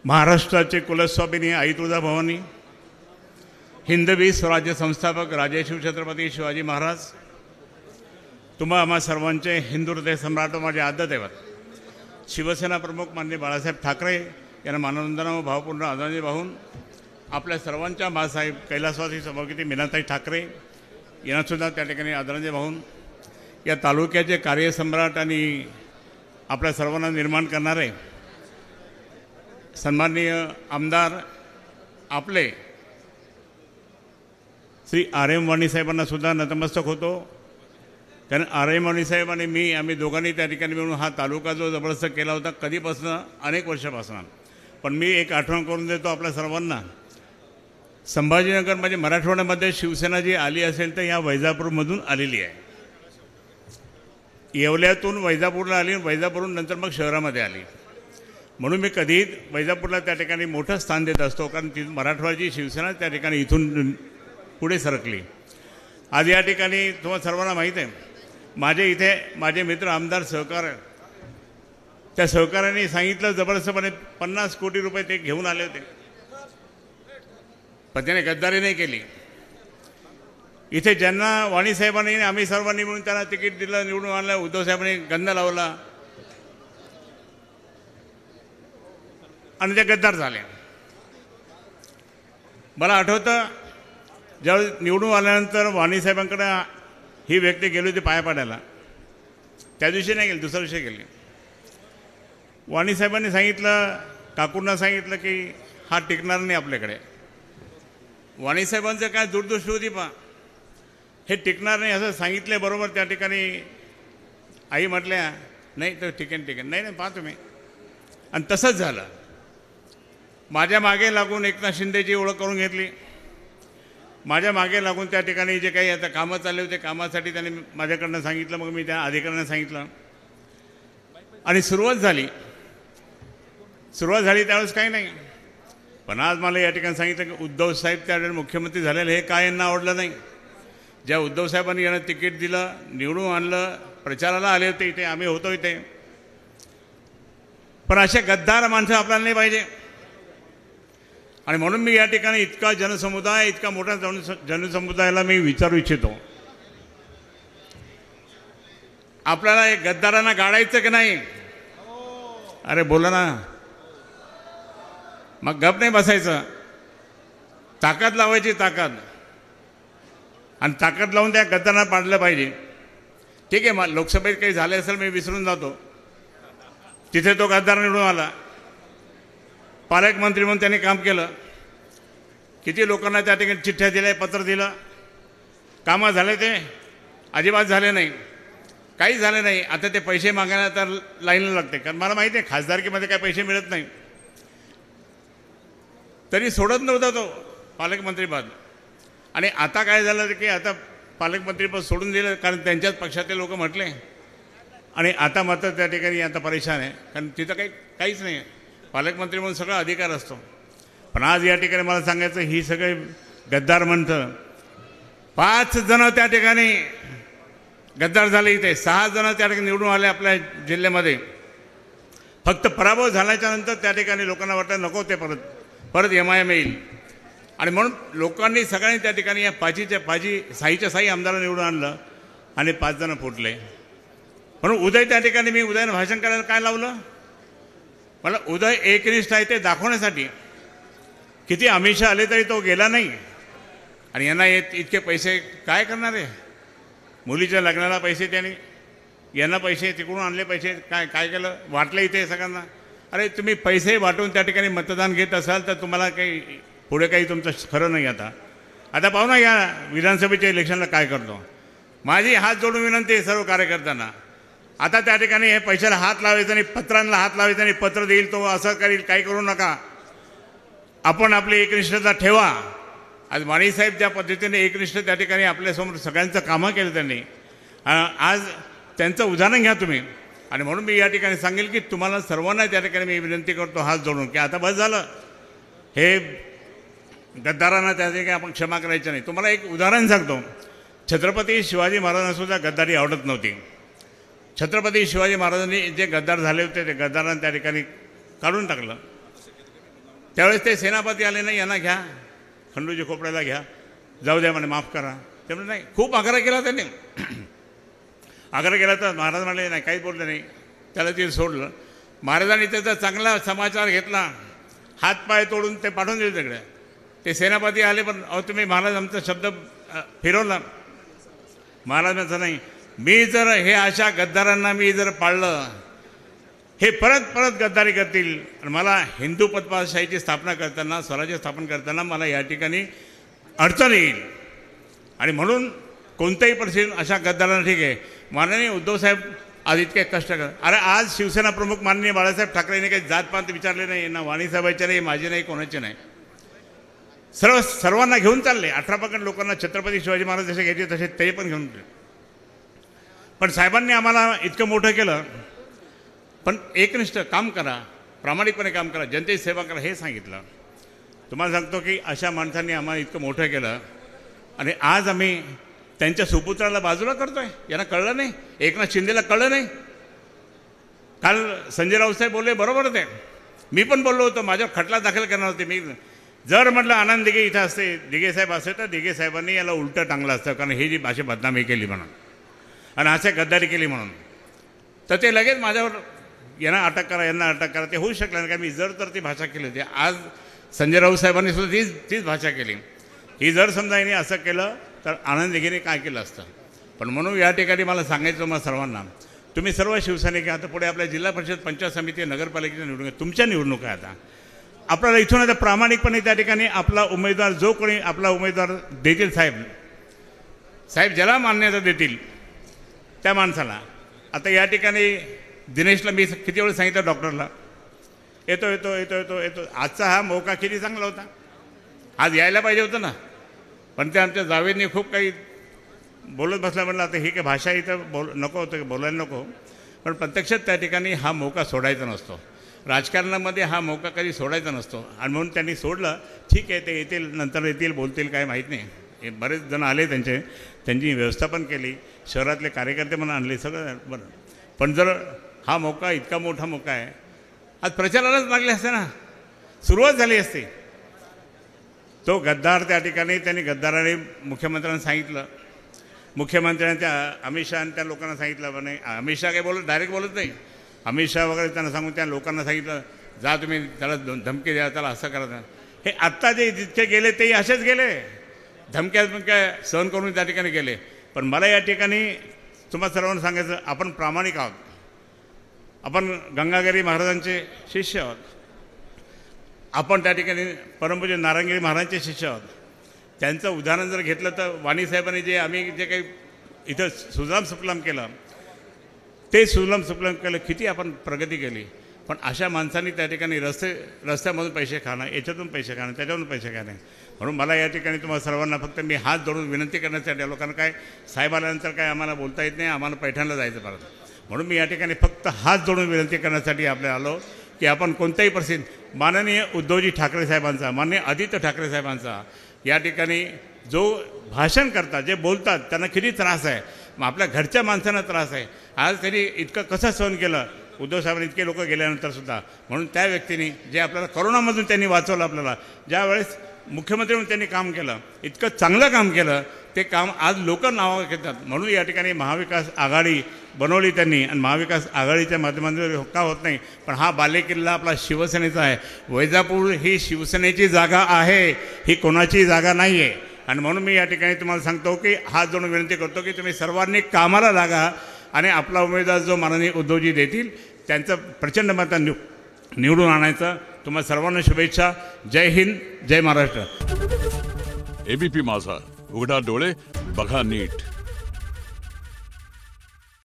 महाराष्ट्राचे कुलस्वामिनी आई तुळजाभवानी, हिंदवी स्वराज्य संस्थापक राजेशिव छत्रपती शिवाजी महाराज, तुम्हा आम्हा सर्वांचे हिंदू हृदय सम्राट माझे आद्य दैवत शिवसेना प्रमुख माननीय बाळासाहेब ठाकरे यांना मानवंदना व भावपूर्ण आदरांजली वाहून आपल्या सर्वांच्या मासाहेब कैलासवासी सभापती मीनाताई ठाकरे यांनासुद्धा त्या ठिकाणी आदरांजली वाहून या तालुक्याचे कार्यसम्राट आणि आपल्या सर्वांना निर्माण करणारे सन्माननीय आमदार आपले श्री R.M. वाणी साहेबांना सुद्धा नतमस्तक होतो। कारण R.M. वाणी साहेब आणि मी आम्ही दोघांनी त्या ठिकाणी मिळून हा तालुका जो जबरदस्त केला होता कधीपासून अनेक वर्षापासून। पण मी एक आठवण करून देतो आपल्या सर्वांना, संभाजीनगर म्हणजे मराठवाड्यामध्ये शिवसेना जी आली असेल तर या वैजापूरमधून आलेली आहे। येवल्यातून वैजापूरला आली, वैजापूरहून नंतर मग शहरामध्ये आली। म्हणून मी कधीही वैजापूरला त्या ठिकाणी मोठं स्थान देत असतो, कारण ती मराठवाड्याची शिवसेना त्या ठिकाणी इथून पुढे सरकली। आज या ठिकाणी तुम्हाला सर्वांना माहीत आहे, माझे इथे माझे मित्र आमदार सहकार, त्या सहकार्याने सांगितलं जबरदस्तपणे 50 कोटी रुपये ते घेऊन आले होते, पण त्याने गद्दारी नाही केली। इथे ज्यांना वाणी साहेबांनी आम्ही सर्वांनी मिळून त्यांना तिकीट दिलं, निवडून आणलं, उद्धव साहेबांनी गंध लावला आणि ते गद्दार झाले। मला आठवतं ज्यावेळी निवडून आल्यानंतर वाणी साहेबांकडे ही व्यक्ती गेली होती पाया पाडायला, त्या दिवशी नाही गेली, दुसऱ्या दिवशी गेली। वाणी साहेबांनी सांगितलं, काकूंना सांगितलं की हा टिकणार नाही आपल्याकडे। वाणी साहेबांचं काय दूरदृष्टी होती पहा, हे टिकणार नाही असं सांगितलं बरोबर। त्या ठिकाणी आई म्हटल्या नाही तर टिकेन नाही नाही पहा तुम्ही, आणि तसंच झालं। माझ्या मागे लागून एकनाथ शिंदेची ओळख करून घेतली, माझ्या मागे लागून त्या ठिकाणी जे काही आता कामं चालले होते कामासाठी त्यांनी माझ्याकडनं सांगितलं, मग मी त्या अधिकाऱ्यांना सांगितलं आणि सुरुवात झाली त्यावेळेस काही नाही। पण आज मला या ठिकाणी सांगितलं की उद्धव साहेब त्यावेळेला मुख्यमंत्री झालेले, हे काय यांना आवडलं नाही। ज्या उद्धव साहेबांनी यांना तिकीट दिलं, निवडून आणलं, प्रचाराला आले होते इथे, आम्ही होतो इथे, पण असे गद्दार माणसं आपल्याला नाही पाहिजे। आणि म्हणून मी या ठिकाणी इतका जनसमुदाय, इतका मोठा जनसमुदायाला मी विचारू इच्छितो, आपल्याला एक गद्दारांना गाडायचं की नाही? अरे बोला ना, मग गप नाही बसायचं, ताकद लावायची, ताकद, आणि ताकद लावून त्या गद्दारांना पाडलं पाहिजे। ठीक आहे, लोकसभेत काही झाले असेल मी विसरून जातो, तिथे तो गद्दार निवडून आला, पालकमंत्री म्हणून त्यांनी काम केलं, किती लोकांना त्या ठिकाणी चिठ्ठ्या दिल्या, पत्र दिलं, कामं झाले ते अजिबात झाले नाही, काही झाले नाही। आता ते पैसे मागायला तर लाईनला लागते, कारण मला माहिती आहे खासदारकीमध्ये काय पैसे मिळत नाही, तरी सोडत नव्हता तो पालकमंत्रीपद। आणि आता काय झालं की आता पालकमंत्रीपद सोडून दिलं, कारण त्यांच्याच पक्षातले लोक म्हटले, आणि आता मात्र त्या ठिकाणी आता परेशान आहे, कारण तिथं काहीच नाही आहे, पालकमंत्री म्हणून सगळा अधिकार असतो। पण आज या ठिकाणी मला सांगायचं, ही सगळे गद्दार म्हणतं, 5 जण त्या ठिकाणी गद्दार झाले, इथे 6 जण त्या ठिकाणी निवडून आले आपल्या जिल्ह्यामध्ये। फक्त पराभव झाल्याच्या नंतर त्या ठिकाणी लोकांना वाटतं नको ते परत MIM येईल, आणि म्हणून लोकांनी सगळ्यांनी त्या ठिकाणी या साईच्या साई आमदारांना निवडून आणलं आणि 5 जण फुटले। म्हणून उदय त्या ठिकाणी मी उदयनं भाषण करायला काय लावलं, मला उदय एकनिष्ठ आहे ते दाखवण्यासाठी। किती अमित शहा आले तरी तो गेला नाही, आणि यांना इतके पैसे काय करणार आहे? मुलीच्या लग्नाला पैसे त्यांनी, यांना पैसे तिकडून आणले, पैसे काय केलं, वाटले इथे सगळ्यांना। अरे तुम्ही पैसे वाटून त्या ठिकाणी मतदान घेत असाल तर तुम्हाला काही पुढे काही तुमचं खरं नाही। आता पाहू ना या विधानसभेच्या इलेक्शनला काय करतो। माझी हात जोडून विनंती आहे सर्व कार्यकर्त्यांना, आता त्या ठिकाणी हे पैशाला हात लावायचं नाही, पत्रांना हात लावायचं नाही, पत्र देईल तो असं करील, काही करू नका। आपण आपली एकनिष्ठता ठेवा। आज वाणी साहेब ज्या पद्धतीने एकनिष्ठ त्या ठिकाणी आपल्यासमोर सगळ्यांचं कामं केलं त्यांनी, आज त्यांचं उदाहरण घ्या तुम्ही। आणि म्हणून मी या ठिकाणी सांगेल की तुम्हाला सर्वांना त्या ठिकाणी मी विनंती करतो हात जोडून की आता बस झालं, हे गद्दारांना त्या ठिकाणी आपण क्षमा करायचं नाही। तुम्हाला एक उदाहरण सांगतो, छत्रपती शिवाजी महाराजांनासुद्धा गद्दारी आवडत नव्हती। छत्रपती शिवाजी महाराजांनी जे गद्दार झाले होते ते गद्दारांना त्या ठिकाणी काढून टाकलं। त्यावेळेस ते सेनापती आले नाही, यांना घ्या, खंडूजी खोपड्याला घ्या, जाऊ द्या म्हणे, माफ करा. त्यामुळे नाही, खूप आग्रह केला त्यांनी. आग्रह केला तर महाराज म्हणाले नाही, काहीच बोलले नाही, त्याला ते सोडलं. महाराजांनी त्याचा चांगला समाचार घेतला, हातपाय तोडून ते पाठवून दिले तिकडे. ते सेनापती आले, पण अहो तुम्ही महाराज आमचा शब्द फिरवला. महाराज म्हणतात नाही, मी जर हे अशा गद्दारांना मी जर पाळलं, हे परत परत गद्दारी करतील आणि मला हिंदू पदपाशाहीची स्थापना करताना, स्वराज्य स्थापन करताना मला या ठिकाणी अडचण येईल. आणि म्हणून कोणत्याही परिस्थितीत अशा गद्दारांना, ठीक आहे, माननीय उद्धवसाहेब आज इतके कष्ट कर, अरे आज शिवसेना प्रमुख माननीय बाळासाहेब ठाकरेंनी काही जातपात विचारले नाही ना, वाणीसाहेबांचे नाही, माझे नाही, कोणाचे नाही, सर्वांना घेऊन चालले. 18 लोकांना छत्रपती शिवाजी महाराज जसे घ्यायचे तसे ते पण घेऊन गेले. पण साहेबांनी आम्हाला इतकं मोठं केलं, पण एकनिष्ठ काम करा, प्रामाणिकपणे काम करा, जनतेची सेवा करा हे सांगितलं. तुम्हाला सांगतो की अशा माणसांनी आम्हाला इतकं मोठं केलं आणि आज आम्ही त्यांच्या सुपुत्राला बाजूला करतोय. यांना कळलं नाही, एकनाथ शिंदेला कळलं नाही. काल संजय राऊत साहेब बोलले, बरोबर ते, मी पण बोललो होतो, माझ्यावर खटला दाखल करणार होते. मी जर म्हटलं आनंद दिघे इथं असते, दिघे साहेब असते, तर दिघे साहेबांनी याला उलटं टांगलं असतं, कारण ही जी भाषा बदनामी केली म्हणून आणि असे गद्दारी केली म्हणून, तर ते लगेच माझ्यावर यांना अटक करा, यांना अटक करा. ते होऊ शकलं नाही, कारण मी जर तर ती भाषा केली होती. आज संजय राऊत साहेबांनी सुद्धा तीच भाषा केली. ही जर समजा यांनी असं केलं तर आनंद दिघेने काय केलं असतं. पण म्हणून या ठिकाणी मला सांगायचं मग सर्वांना, तुम्ही सर्व शिवसैनिक, आता पुढे आपल्या जिल्हा परिषद, पंचायत समिती, नगरपालिकेच्या निवडणुका, तुमच्या निवडणुका आहे. आता आपल्याला इथून आता प्रामाणिकपणे त्या ठिकाणी आपला उमेदवार, जो कोणी आपला उमेदवार देतील, साहेब ज्याला मान्यता देतील त्या माणसाला. आता या ठिकाणी दिनेशला मी किती वेळ सांगितलं, डॉक्टरला येतो येतो येतो येतो येतो. आजचा हा मौका किती चांगला होता, आज यायला पाहिजे होतं ना. पण ते आमच्या जावेदने खूप काही बोलत बसला. म्हणलं आता ही काही भाषा इथं नको होतं, बोलायला नको. पण प्रत्यक्षात त्या ठिकाणी हा मौका सोडायचा नसतो. राजकारणामध्ये हा मौका कधी सोडायचा नसतो आणि म्हणून त्यांनी सोडलं. ठीक आहे, ते येतील, नंतर येतील, बोलतील, काय माहीत नाही. हे बरेच जण आले, त्यांची व्यवस्था पण केली, शहरातले कार्यकर्ते पण आणले, सगळं बरं. पण जर हा मौका इतका मोठा मौका आहे, आज प्रचारालाच लागले असते ना, सुरुवात झाली असते. तो गद्दार त्या ठिकाणी, त्यांनी गद्दाराने मुख्यमंत्र्यांना सांगितलं, मुख्यमंत्र्यांनी त्या अमित शहा त्या लोकांना सांगितलं. म्हणे अमित शहा काही बोलत, डायरेक्ट बोलत नाही, अमित शहा वगैरे त्यांना सांगून त्या लोकांना सांगितलं, जा तुम्ही त्याला धमकी द्या, त्याला असं करा. हे आत्ता जे जितके गेले तेही असेच गेले, धमक्या सहन करून त्या ठिकाणी गेले. पण मला या ठिकाणी तुम्हा सर्वांना सांगायचं, आपण प्रामाणिक आहोत, आपण गंगागिरी महाराजांचे शिष्य आहोत, आपण त्या ठिकाणी परमपूज्य नारायणगिरी महाराजांचे शिष्य आहोत. त्यांचं उदाहरण जर घेतलं तर वाणीसाहेबांनी जे आम्ही जे काही इथं सुजलाम सुफलाम केलं, ते सुजलाम सुफलाम केलं, किती आपण प्रगती केली. पण अशा माणसांनी त्या ठिकाणी रस्त्यामधून पैसे खाणं, याच्यातून पैसे खाणं, त्याच्यातून पैसे खाणं. म्हणून मला या ठिकाणी तुम्हाला सर्वांना फक्त मी हात जोडून विनंती करण्यासाठी, लोकांना काय साहेब आल्यानंतर काय आम्हाला बोलता येत नाही, आम्हाला पैठणला जायचं परत. म्हणून मी या ठिकाणी फक्त हात जोडून विनंती करण्यासाठी आपल्याला आलो की आपण कोणत्याही परिस्थितीत माननीय उद्धवजी ठाकरे साहेबांचा, माननीय आदित्य ठाकरे साहेबांचा या ठिकाणी जो भाषण करतात, जे बोलतात, त्यांना किती त्रास आहे, मग आपल्या घरच्या माणसांना त्रास आहे. आज त्यांनी इतकं कसं सहन केलं, उद्धव साहेबांनी इतके लोक गेल्यानंतरसुद्धा. म्हणून त्या व्यक्तीने जे आपल्याला करोनामधून त्यांनी वाचवलं, आपल्याला ज्यावेळेस मुख्यमंत्री म्हणून त्यांनी काम केलं, इतकं चांगलं काम केलं, ते काम आज लोक नावं घेतात. म्हणून या ठिकाणी महाविकास आघाडी बनवली त्यांनी आणि महाविकास आघाडीच्या माध्यमातून का होत नाही. पण हा बालेकिल्ला आपला शिवसेनेचा आहे. वैजापूर ही शिवसेनेची जागा आहे, ही कोणाची जागा नाही आहे. आणि म्हणून मी या ठिकाणी तुम्हाला सांगतो की हात जोडून विनंती करतो की तुम्ही सर्वांनी कामाला लागा आणि आपला उमेदवार जो माननीय उद्धवजी देतील त्यांचं प्रचंड मतांनी निवडून आणायचं. तुम्हाला सर्वांना शुभेच्छा. जय हिंद, जय महाराष्ट्र. एबीपी माझा, उघडा डोळे बघा नीट.